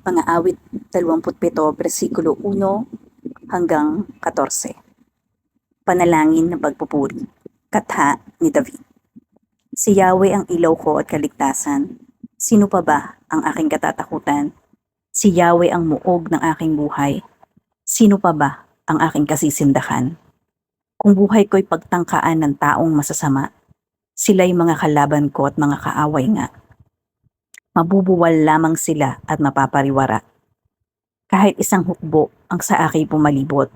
Mga awit 27, bersikulo 1 hanggang 14. Panalangin ng pagpupuri. Katha ni David. Si Yahweh ang ilaw ko at kaligtasan. Sino pa ba ang aking katatakutan? Si Yahweh ang muog ng aking buhay. Sino pa ba ang aking kasisindakan? Kung buhay ko'y pagtangkaan ng taong masasama, sila'y mga kalaban ko at mga kaaway nga. Mabubuwal lamang sila at mapapariwara. Kahit isang hukbo ang sa akin pumalibot,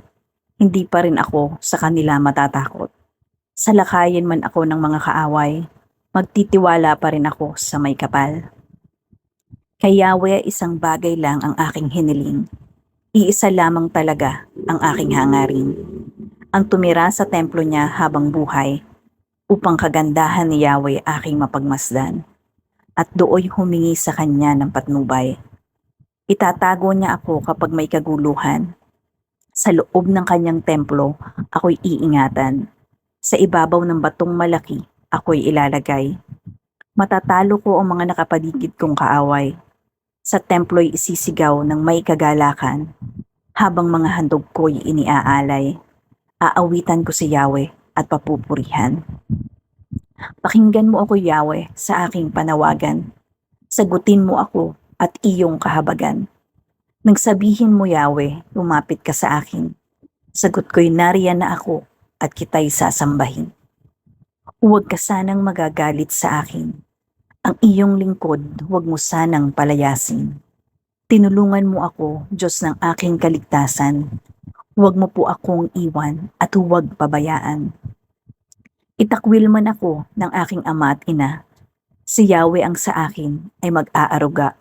hindi pa rin ako sa kanila matatakot. Salakayin man ako ng mga kaaway, magtitiwala pa rin ako sa may kapal. Kay Yahweh isang bagay lang ang aking hiniling. Iisa lamang talaga ang aking hangarin. Ang tumira sa templo niya habang buhay, upang kagandahan ni Yahweh aking mapagmasdan, at dooy humingi sa kanya ng patnubay. Itatago niya ako kapag may kaguluhan. Sa loob ng kanyang templo, ako'y iingatan. Sa ibabaw ng batong malaki, ako'y ilalagay. Matatalo ko ang mga nakapaligid kong kaaway. Sa templo'y isisigaw ng may kagalakan, habang mga handog ko'y iniaalay. Aawitan ko si Yahweh at papupurihan. Pakinggan mo ako, Yahweh, sa aking panawagan. Sagutin mo ako at iyong kahabagan. Nang sabihin mo, Yahweh, lumapit ka sa akin. Sagot ko'y nariyan na ako at kita'y sasambahin. Huwag ka sanang magagalit sa akin. Ang iyong lingkod, huwag mo sanang palayasin. Tinulungan mo ako, Diyos ng aking kaligtasan. Huwag mo po akong iwan at huwag pabayaan. Itakwil man ako ng aking ama at ina. Si Yahweh ang sa akin ay mag-aaruga.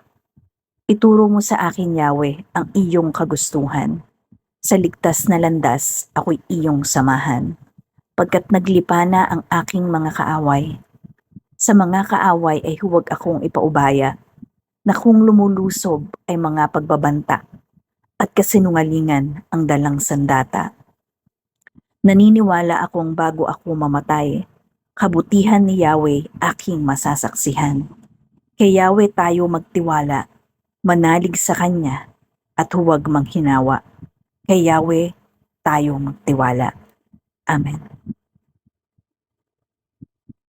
Ituro mo sa akin, Yahweh, ang iyong kagustuhan. Sa ligtas na landas, ako'y iyong samahan. Pagkat naglipa na ang aking mga kaaway. Sa mga kaaway ay huwag akong ipaubaya, na kung lumulusob ay mga pagbabanta, at kasinungalingan ang dalang sandata. Naniniwala akong bago ako mamatay, kabutihan ni Yahweh aking masasaksihan. Kay Yahweh tayo magtiwala, manalig sa Kanya, at huwag manghinawa. Kay Yahweh tayo magtiwala. Amen.